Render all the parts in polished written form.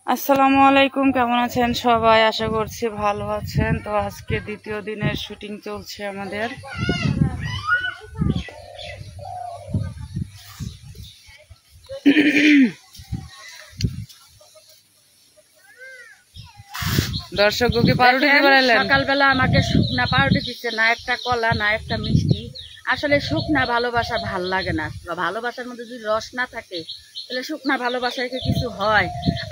আসসালামু আলাইকুম, কেমন আছেন সবাই? আশা করছি ভালো আছেন। তো আজকে দ্বিতীয় দিনের শুটিং চলছে আমাদের। দর্শককে পাউরুটি দিয়ে বানালেন। সকালবেলা আমাকে শুকনা পাউরুটি দিচ্ছে, না একটা কলা না একটা মিষ্টি। আসলে শুকনা ভালোবাসা ভাল লাগে না। ভালোবাসার মধ্যে যদি রস না থাকে তাহলে শুকনা ভালোবাসায় কিছু হয়।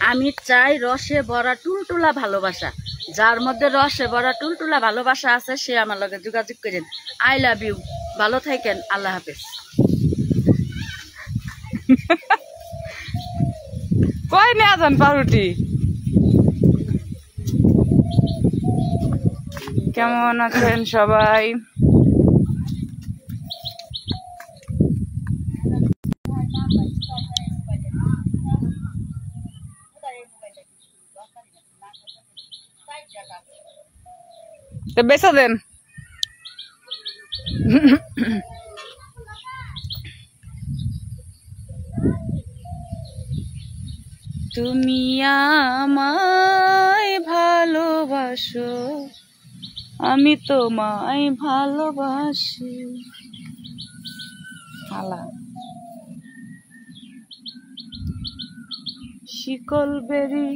আমি চাই রসে ভরা টুলটুলা ভালোবাসা। যার মধ্যে রসে ভরা টুলটুলা ভালোবাসা আছে সে আমার লগে যোগাযোগ করেন। I love you. ভালো থাকেন। আল্লাহ হাফেজ। কই নিয়ে যান পাউরুটি? কেমন আছেন সবাই? বেচা দেন। তুমি আমায় ভালোবাসো, আমি তোমায় ভালোবাসি। আলা শিকল বেরি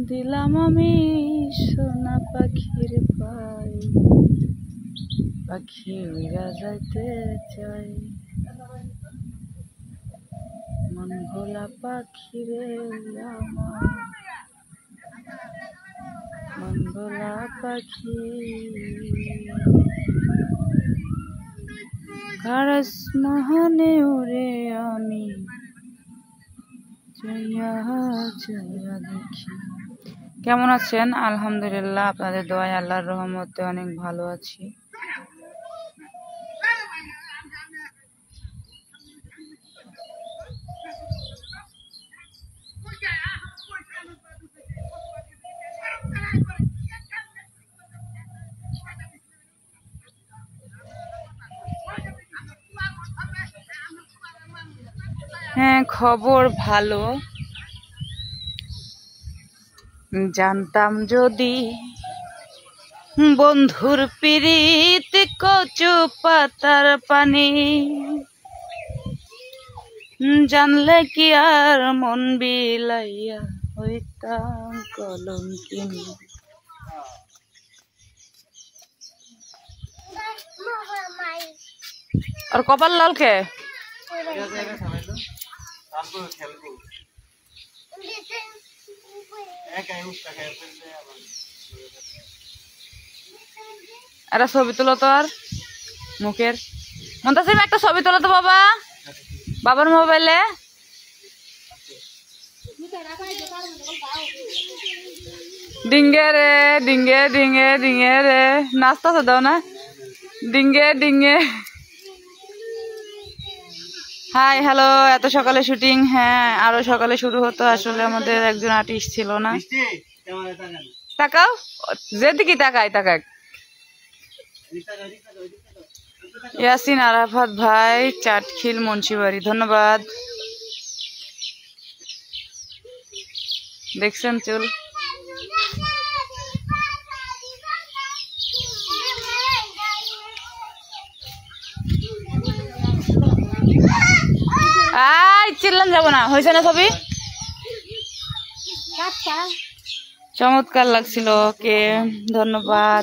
দিলাম আমি সোনা পাখির পাই, পাখি উড়া যাইতে চাই। মন ভোলা পাখি রে আমার, মন ভোলা পাখি। কারাস মহানে ওরে আমি জয়া জয়া দেখি। কেমন আছেন? আলহামদুলিল্লাহ, আপনাদের দোয়ায় আল্লাহর রহমতে অনেক ভালো আছি। হ্যাঁ, খবর ভালো। জানতাম যদি বন্ধুর পিরিত কচু পাতার পানি, জানলে কি আর মন বিলাইয়া হইতাম কলঙ্কিনী। আর কপাল লাল খে একটা ছবি তুলো তো, আর মুখের মন্তাসিম একটা ছবি তুলো তো বাবা, বাবার মোবাইলে। ডিঙ্গে রে ডিঙ্গে ডিঙ্গে ডিঙ্গে রে, নাস্তা তো দাও না। ডিঙ্গে ডিঙ্গে। হাই হ্যালো, এত সকালে শুটিং? হ্যাঁ, আরো সকালে শুরু হতো, আসলে আমাদের একজন আর্টিস্ট ছিল না। তাকাও, যেদিকে তাকাই তাকাক। ইয়াসিন আরাফাত ভাই, চাটখিল মুন্সিবাড়ি, ধন্যবাদ। দেখছেন চুল? আই চিল্লান যাবো না, হয়েছে না ছবি? চমৎকার লাগছিল, ওকে ধন্যবাদ।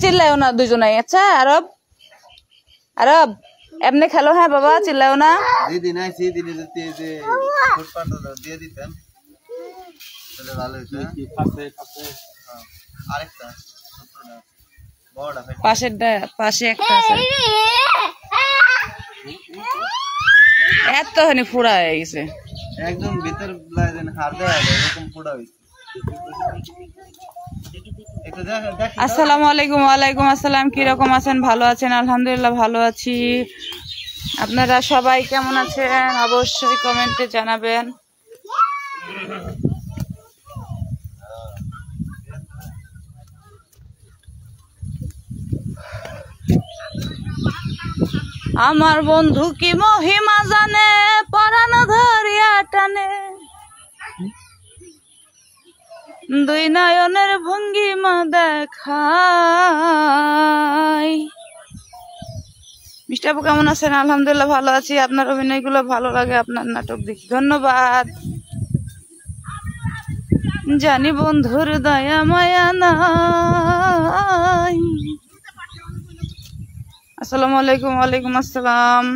চিল্লাও না দুজনাই। আচ্ছা আরব, আরব এমনি খেলো। হ্যাঁ বাবা, চিল্লাও না। পাশে একটা আছে, এতখানি ফুড়া হয়ে গেছে একদম ভিতর। এরকম ফুড়া হয়েছে। আসসালামু আলাইকুম। ওয়ালাইকুম আসসালাম। কিরকম আছেন? ভালো আছেন? আলহামদুলিল্লাহ ভালো আছি। আপনারা সবাই কেমন আছেন অবশ্যই কমেন্টে জানাবেন। আমার বন্ধু কি মহিমা জানে, পরাণ ধরিয়া টানে, দুই নয়নের ভঙ্গিমা দেখায়। মিষ্টি আপু কেমন আছেন? আলহামদুলিল্লাহ ভালো আছি। আপনার অভিনয়গুলো ভালো লাগে, আপনার নাটক দেখি। ধন্যবাদ। জানি বন্ধুর দয়া মায়া নাই। আসসালামু আলাইকুম। ওয়ালাইকুম আসসালাম।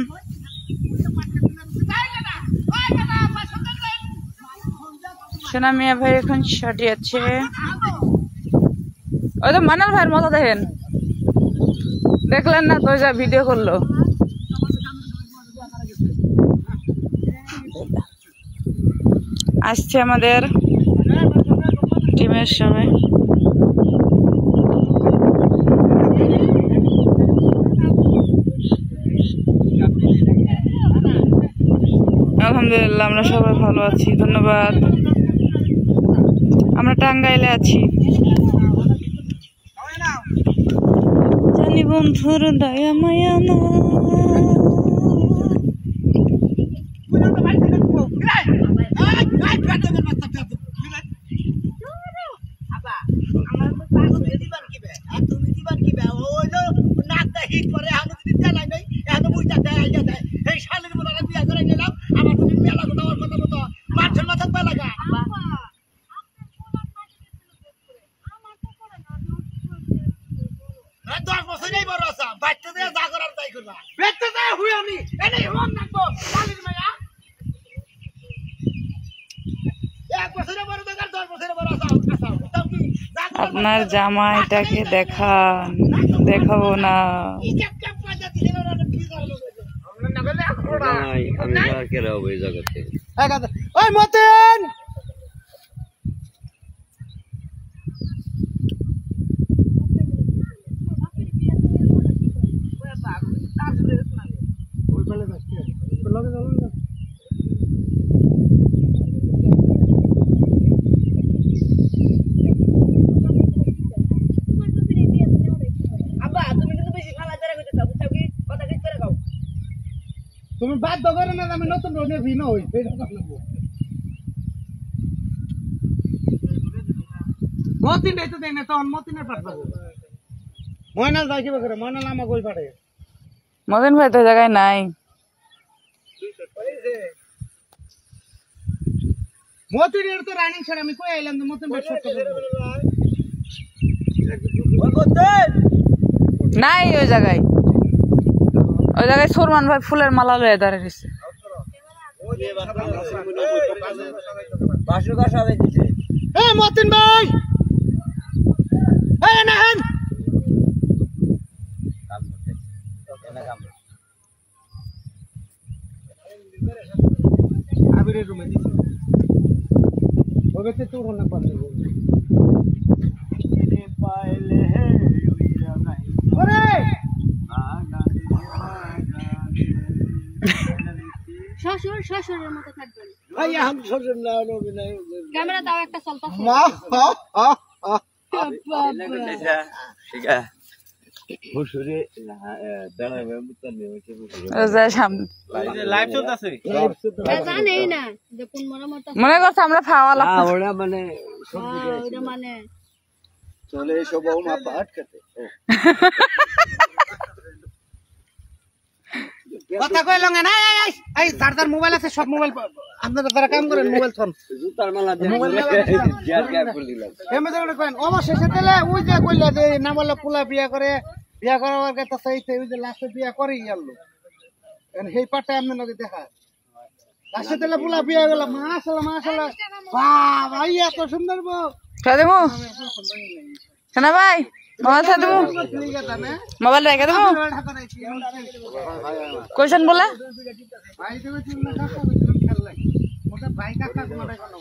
সোনা মিয়া ভাই এখন শাটি আছে। ওই তো মানাল ভাইয়ের মতো দেখেন, দেখলেন না তো? যা ভিডিও করলো। আসছে আমাদের টিমের সবাই। আলহামদুলিল্লাহ আমরা সবাই ভালো আছি, ধন্যবাদ। আমরা টাঙ্গাইলে আছি। জানি বন্ধুর দয়া মায়া না। আপনার জামাইটাকে দেখান। দেখাবো না। তুমি বাধ্য করে না, আমি নতুন রোডে ভিন্ন হই। মতিন তো দেয় না, তখন মতিনের পাঠ পাবো। ময়নাল যাই কিবা করে, ময়নাল আমাকে ওই পাঠে। মদন ভাই তো জায়গায় নাই। মতিনের তো রানিং ছাড়া আমি কই আইলাম তো মতিন ভাই সত্য নাই ওই জায়গায়। ওই জায়গায় সুরমান ভাই ফুলের মালা লয়ে দাঁড়িয়ে গেছে। মতিন ভাই আবিরের রুমে দিছি। ওবে তো রওনা করতে বলবো। পাইলে হে উইরা নাই ওরে শ্বশুরের মতো থাকবেন। ভাই हम শ্বশুর না অভিনয় ক্যামেরা দাও একটা চলতাছে। ঠিক আছে শ্বশুরে দাঁড়াবে মুতনে লাইভ চলতেছে। জানেই না যে কোন মরামত মনে করছে আমরা খাওয়া লাগছে। ওরা মানে ওটা মানে চলে এসো বৌমা পাট খেতে। কথা কই লঙ্গে না। এই যার মোবাইল আছে সব মোবাইল আপনারা যারা কাম করেন মোবাইল ফোন জুতার মালা দেন মোবাইল জিয়ার ক্যাপ করে দিলাম। এমনি করে কইন অবশেষে তেলে ওই যে কইলা যে না বলে পোলা বিয়া করে, বিয়া করার কথা চাইতে ওই যে লাস্টে বিয়া করেই গেল। এন সেই পাটা আপনি নদী দেখা লাস্টে তেলে পোলা বিয়া গেল। মাশাআল্লাহ মাশাআল্লাহ, বাহ ভাই এত সুন্দর বউ। দেবো শোনা ভাই, মোবাইল था देबो, मोबाइल রেখে দেবো। কোশ্চেন বলে ভাই দেবে চিন্তা কাকা খেল লাই ওটা ভাই কাকা কোনটা কোন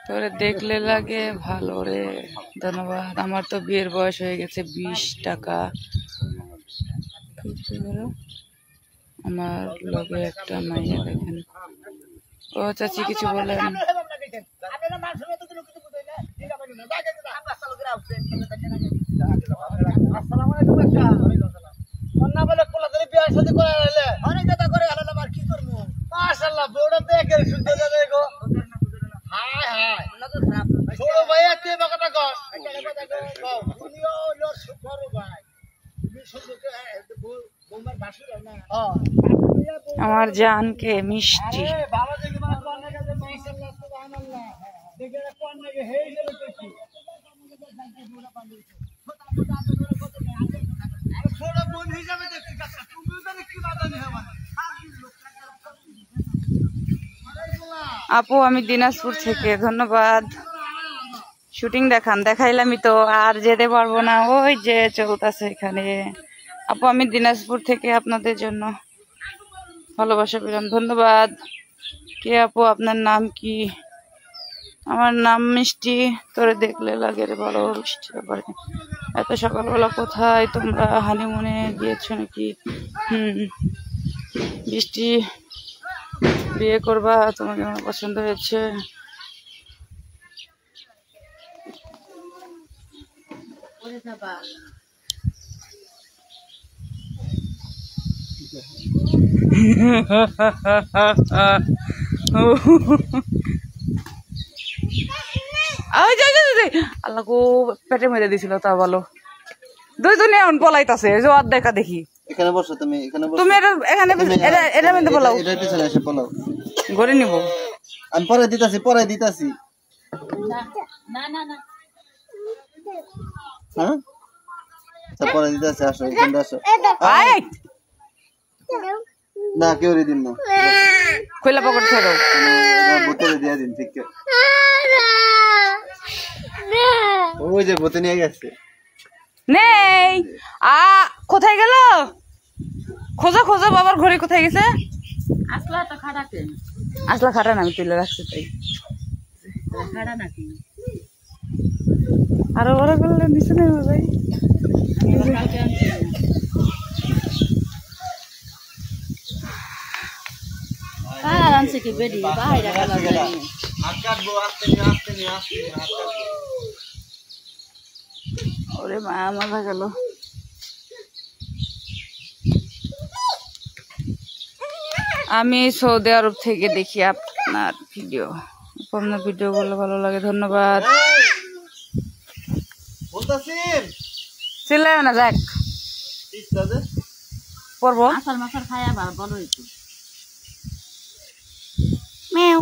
তোরে দেখলে লাগে ভালো রে, ধন্যবাদ। আমার তো বিয়ের বয়স হয়ে গেছে, 20 টাকা। আমার লগে একটা মাইয়া দেখেন। ও চাচি কিছু বলেন? আমার জানকে মিষ্টি। আপু আমি দিনাজপুর থেকে, ধন্যবাদ। শুটিং দেখাইলামই তো, আর যেতে পারবো না, ওই যে চলতেছে এখানে। আপু আমি দিনাজপুর থেকে, আপনাদের জন্য ভালোবাসা পেলাম, ধন্যবাদ। কে আপু, আপনার নাম কি? আমার নাম মিষ্টি। তোরে দেখলে লাগে রে ভালো, মিষ্টি ব্যাপারে। এত সকালবেলা কোথায় তোমরা, হানিমুনে গিয়েছো নাকি? মিষ্টি বিয়ে করবা? তোমাকে আমার পছন্দ হয়েছে। আল্লাহ গো, পেটে মেরে দিছিল, তা বলো। দুইজনে এখন পলাইতাছে, জোয়ার দেখা দেখি। এখানে বসো তুমি, এখানে বসো। তুমি এটা মধ্যে পলাও, এটা পিছনে এসে পলাও। ঘরে নিব আমি পরে দিতাছি। হ্যাঁ পরে দিতেছে, আসো এখানে আসো। না কেউ দিন না, কইলা পকেট থেকে বোতলে দিয়ে দিন। ঠিক ওই যে বোতল নিয়ে গেছে, নেই। কোথায় গেল? খোঁজো খোঁজো, বাবার ঘরে কোথায় গেছে? আসলা তো খাটাতে, আসলা খাটা না, আমি তুলে রাখছি তাই। খাটা নাকি আরো বড় করলে নিচে নেই ভাই। আনছে কি বেডি বাইরে ওরে মা, মাথা গেল। আমি সৌদি আরব থেকে দেখি আপনার ভিডিও। আপনার ভিডিও গুলো ভালো লাগে, ধন্যবাদ। চিল্লায় না, যাক পড়বো। আসার মাসার খায়া বলো একটু। মেও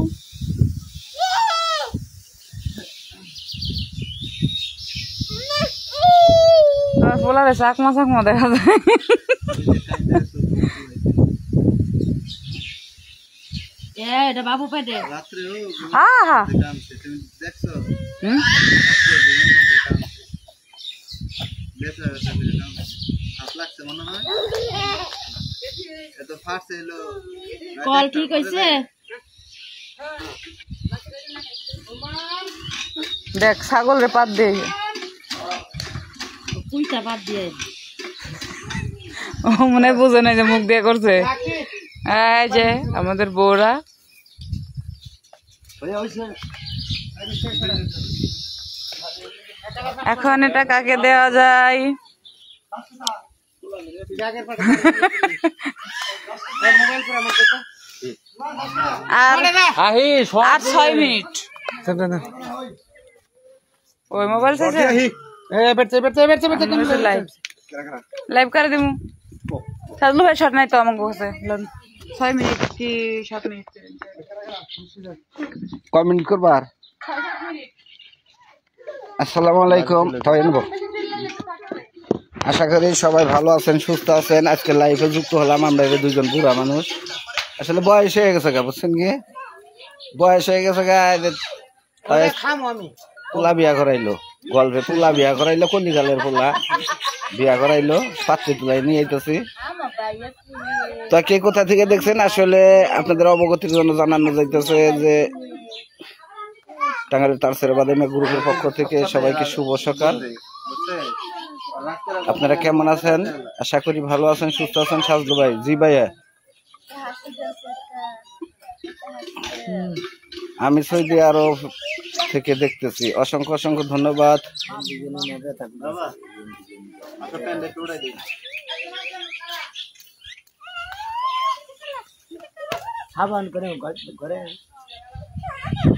বলারে চাকমা চাকমা দেখা যায়। এটা বাবু পেটে কল ঠিক হয়েছে। দেখ ছাগল রে পাত দিয়ে, পুইটা বাদ দিয়ে ও মনে হয় বুঝে নাই যে মুখ দিয়ে করছে। এই যে আমাদের বউরা, এখন এটা কাকে দেওয়া যায়? আর 6 মিনিট ওই মোবাইল চাইছে লাইভ করে দিমু। সাজলু ভাই শর্ট নাই তো আমার কাছে, 6 মিনিট কি 7 মিনিট? কয় মিনিট করবার? আসসালামু আলাইকুম। আশা করি সবাই ভালো আছেন, সুস্থ আছেন। আজকে লাইফে যুক্ত হলাম আমরা দুজন বুড়া মানুষ। আসলে বয়স হয়ে গেছে গা, বুঝছেন কি, বয়স হয়ে গেছে গা। পোলা বিয়া করাইলো, গল্পে পোলা বিয়া করাইলো, কলিকালের পোলা বিয়া করাইলো, পাত্রী তুলাই নিয়ে আইতেছি। তো কে কোথা থেকে দেখছেন আসলে আপনাদের অবগতির জন্য জানানো যাইতেছে যে টাঙ্গাইলের তারসেরা বাদামী গ্রুপের পক্ষ থেকে সবাইকে শুভ সকাল। আপনারা কেমন আছেন? আশা করি ভালো আছেন, সুস্থ আছেন। সাজলু ভাই, জি ভাইয়া। আমি সৌদি আরব থেকে দেখতেছি, অসংখ্য অসংখ্য ধন্যবাদ।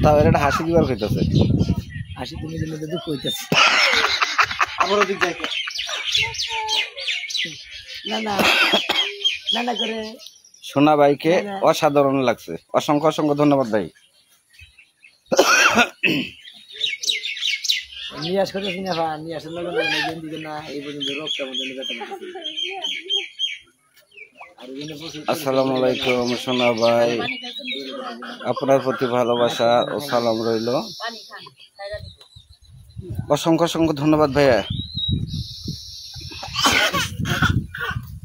তাও এটা হাসি দিবার কইতেছে, হাসি তুমি দুঃখ হইতেছে। না না না না করে সোনা ভাইকে অসাধারণ লাগছে, অসংখ্য অসংখ্য ধন্যবাদ ভাই। নিয়াস করতেছি না ভাই, নিয়াসের লগে দিকে না এই পর্যন্ত রোগটা মধ্যে আসসালামু আলাইকুম সোনা ভাই, আপনার প্রতি ভালোবাসা ও সালাম রইল। অসংখ্য অসংখ্য ধন্যবাদ ভাইয়া।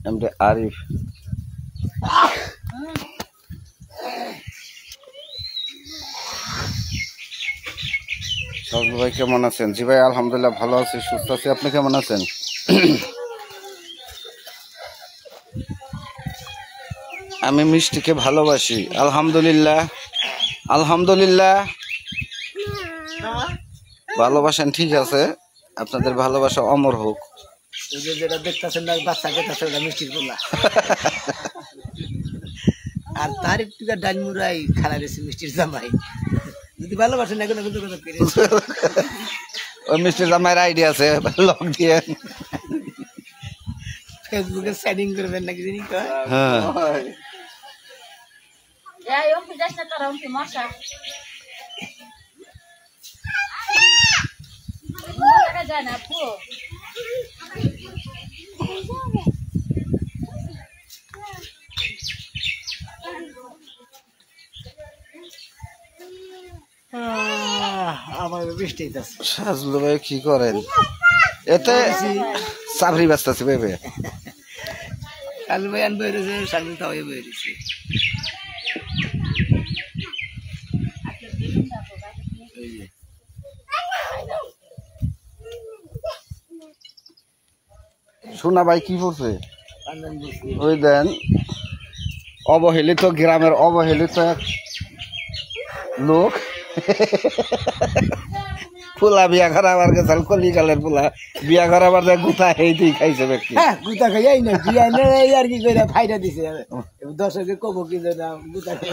এমডি আরিফ, সাজলু ভাই কেমন আছেন? জি ভাই আলহামদুলিল্লাহ ভালো আছি, সুস্থ আছি। আপনি কেমন আছেন? আমি মিষ্টিকে ভালোবাসি, আলহামদুলিল্লাহ আলহামদুলিল্লাহ। ভালোবাসেন, ঠিক আছে, আপনাদের ভালোবাসা অমর হোক। যেটা দেখতেছেন না বাচ্চা দেখতেছে ওটা মিষ্টির পোলা, আর তার একটু ডাল মুড়াই খানা দিয়েছে মিষ্টির জামাই। যদি ভালোবাসেন এখন কিন্তু ওই মিষ্টির জামাইয়ের আইডিয়া আছে, লক দিয়ে ফেসবুকে সেটিং করবেন নাকি জানি কয়। হ্যাঁ আমার বৃষ্টি হইতাছে। সাজলু ভাই কি করেন? এতে চাবরি ব্যস্ত আছে ভেবে। কালু ভাই আন বেরিয়েছে, সাজলু তাও বেরিয়েছে। সোনা ভাই কি করছে? ওই দেন অবহেলিত, গ্রামের অবহেলিত এক লোক পোলা বিয়া করাবার গেছে, কলিকালের পোলা বিয়া করাবার গুতা এই দিয়ে খাইছে ব্যক্তি। হ্যাঁ গুতা খাই না, বিয়া নেই আর কি করে ফাইটা দিছে। দর্শকে কব কি না গুতা খাই।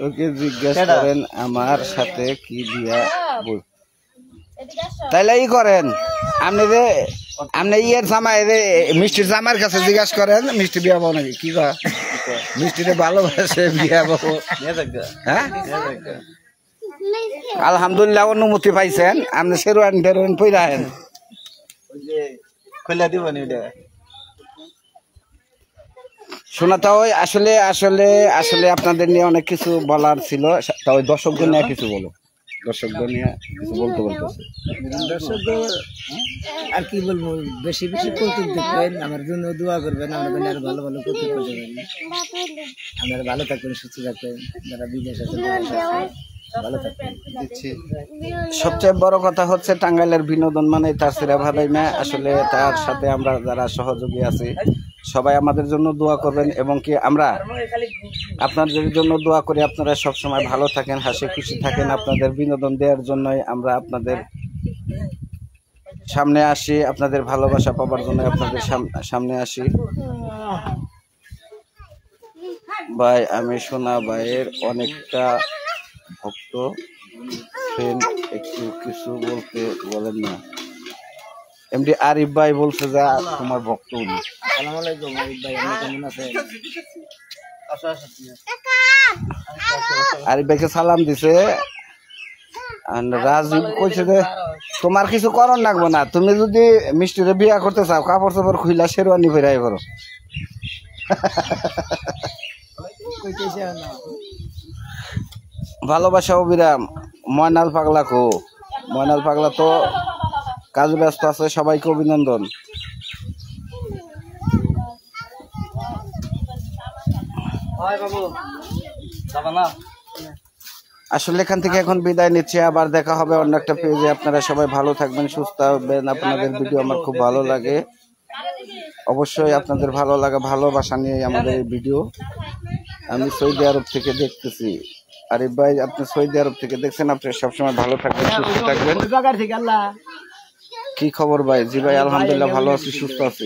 ওকে জিজ্ঞেস করেন আমার সাথে কি বিয়া, তাইলে ই করেন আপনি ইয়ের জামাই মিষ্টির জামার কাছে জিজ্ঞাসা করেন মিষ্টি বিয়া পাবো নাকি। কি কয় মিষ্টিতে ভালোবাসে বিয়া পাবো? হ্যাঁ আলহামদুলিল্লাহ অনুমতি পাইছেন, আপনি শেরওয়ান টেরওয়ান পইরাহেন খুলে দিব নি। শোনা তো ওই আসলে আসলে আসলে আপনাদের নিয়ে অনেক কিছু বলার ছিল, তা ওই দর্শকদের নিয়ে কিছু বলো, দর্শকদের নিয়ে কিছু বলতে বলতেছে। দর্শকদের আর কি বলবো, বেশি বেশি কৌতুক দেখবেন, আমার জন্য দোয়া করবেন, আমরা যেন আরো ভালো ভালো কৌতুক করতে পারি। আপনারা ভালো থাকবেন, সুস্থ থাকবেন, যারা বিদেশ আছে ভালো থাকবেন। সবচেয়ে বড় কথা হচ্ছে টাঙ্গাইলের বিনোদন মানে তারসেরা বাদামী, আসলে তার সাথে আমরা যারা সহযোগী আছি সবাই আমাদের জন্য দোয়া করবেন, এবং কি আমরা আপনাদের জন্য দোয়া করি আপনারা সবসময় ভালো থাকেন, হাসি খুশি থাকেন। আপনাদের বিনোদন দেওয়ার জন্যই আমরা আপনাদের সামনে আসি, আপনাদের ভালোবাসা পাবার জন্য আপনাদের সামনে আসি। ভাই আমি সোনা ভাইয়ের অনেকটা ভক্ত ফ্রেন্ড, একটু কিছু বলতে বলেন না। এমডি আরিফ ভাই বলছে যে তোমার ভক্ত উনি। আসসালামু আলাইকুম আরিফ ভাই, আপনি কেমন আছেন? আরিফ ভাইকে সালাম দিছে। রাজীব কইছে যে তোমার কিছু করণ লাগবে না, তুমি যদি মিষ্টিরে বিয়া করতে চাও কাপড় চাপড় খুইলা শেরওয়ানি ফেরাই করো। ভালোবাসা অবিরাম। ময়নাল পাগলা কো, ময়নাল পাগলা তো কাজে ব্যস্ত আছে, সবাইকে অভিনন্দন। আসলে এখান থেকে এখন বিদায় নিচ্ছি, আবার দেখা হবে অন্য একটা পেজে। আপনারা সবাই ভালো থাকবেন, সুস্থ থাকবেন। আপনাদের ভিডিও আমার খুব ভালো লাগে, অবশ্যই আপনাদের ভালো লাগা ভালোবাসা নিয়ে আমাদের এই ভিডিও। আমি সৌদি আরব থেকে দেখতেছি। আরিফ ভাই, আপনি সৌদি আরব থেকে দেখছেন, আপনি সবসময় ভালো থাকবেন, সুস্থ থাকবেন। কি খবর ভাই? জি ভাই, আলহামদুলিল্লাহ ভালো আছি, সুস্থ আছি।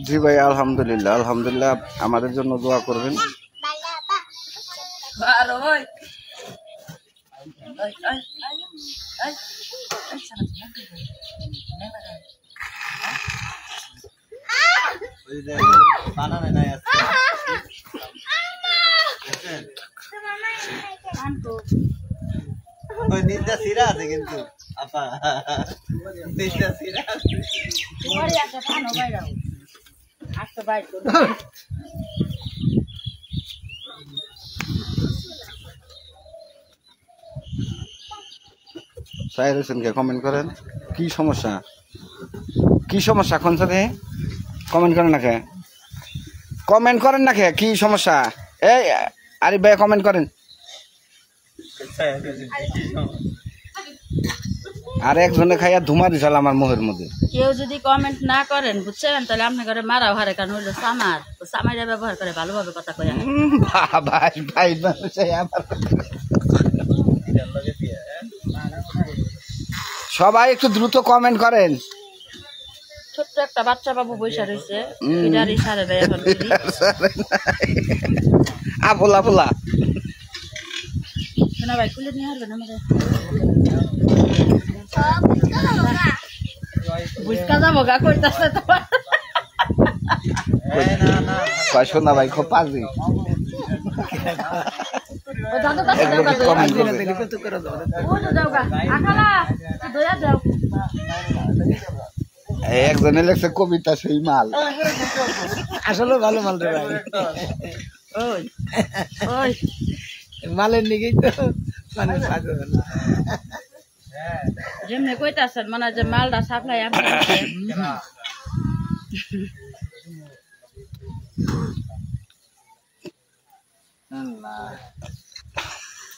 জি ভাই, আলহামদুলিল্লাহ আলহামদুলিল্লাহ। আমাদের জন্য দোয়া করবেন। কিন্তু সাহেব হোসেনকে কমেন্ট করেন। কি সমস্যা, কি সমস্যা? কোন সাথে কমেন্ট করেন না, কমেন্ট করেন না, কি সমস্যা? এই আরিফ ভাই কমেন্ট করেন। আর একজনে খাইয়া ধুমা দিছাল আমার মুখের মধ্যে। কেউ যদি কমেন্ট না করেন, বুঝছেন, তাহলে আপনি করে মারাও হারে, কারণ হইলো সামার, সামাইরা ব্যবহার করে ভালোভাবে কথা কয়। ভাই ভাই সবাই একটু দ্রুত কমেন্ট করেন। ছোট্ট একটা বাচ্চা বাবু বৈশা রয়েছে, এটার ইশারে দেয় এখন। আফোলা ফোলা শোনা ভাই, কুলে নিয়ে আসবেন আমাদের। বুঝকা যাবো গা কইতাছে তোমার। শোনা ভাই খুব পাজি। একজনে লেখছে কবিতা সেই মাল। আসলে ভালো মাল রে ভাই, মালের নিকেই তো মানে যেমনি কইতাছেন মানে যে মালটা সাপ্লাই আমি।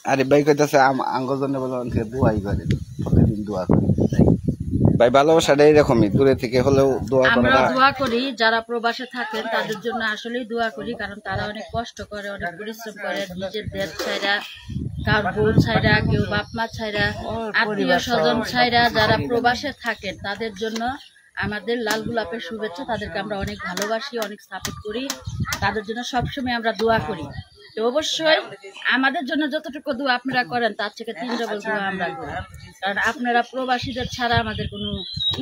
আরে ভাই কইতাছে আঙ্গজনে বলে দোয়াই করে, প্রতিদিন দোয়া করে। ভাই ভালোবাসাটা এরকমই, দূরে থেকে হলেও দোয়া করা। আমরা দোয়া করি, যারা প্রবাসে থাকেন তাদের জন্য আসলেই দোয়া করি, কারণ তারা অনেক কষ্ট করে, অনেক পরিশ্রম করে, নিজের দেশ ছাইরা, কার বোন ছাইরা, কেউ বাপ মা ছাইরা, আত্মীয় স্বজন ছাইরা যারা প্রবাসে থাকেন তাদের জন্য আমাদের লাল গোলাপের শুভেচ্ছা। তাদেরকে আমরা অনেক ভালোবাসি, অনেক সাপোর্ট করি, তাদের জন্য সবসময় আমরা দোয়া করি। তো অবশ্যই আমাদের জন্য যতটুকু দোয়া আপনারা করেন তার থেকে 3 ডবল দোয়া আমরা করি, কারণ আপনারা প্রবাসীদের ছাড়া আমাদের কোনো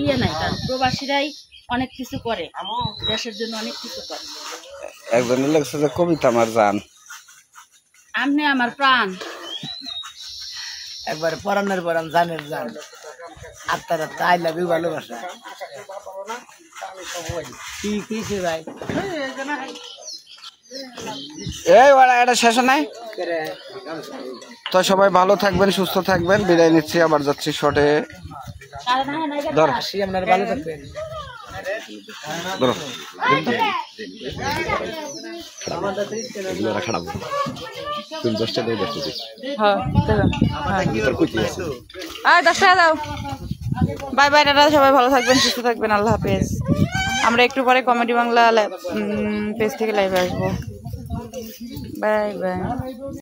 ইয়ে নাই, কারণ প্রবাসীরাই অনেক কিছু করে, দেশের জন্য অনেক কিছু করে। একজন লেখছে যে কবিতা আমার জান, আপনি আমার প্রাণ। একবার পরানের পরান, জানের জান, আত্মার আত্মা, আই লাভ ইউ, ভালোবাসা। কি কিছে ভাই? এই ওরা এটা শেষ নাই তো। সবাই ভালো থাকবেন, সুস্থ থাকবেন, বিদায় নিচ্ছি, আবার যাচ্ছি শর্টে। ধর আপনারা ভালো থাকবেন। ধরো খারাপ তুমি 10 টাকা দিয়ে দেখতে। হ্যাঁ 10 টাকা দাও। বাই বাই, দাদা সবাই ভালো থাকবেন, সুস্থ থাকবেন, আল্লাহ হাফেজ। আমরা একটু পরে কমেডি বাংলা পেজ থেকে লাইভে আসবো। Bye bye.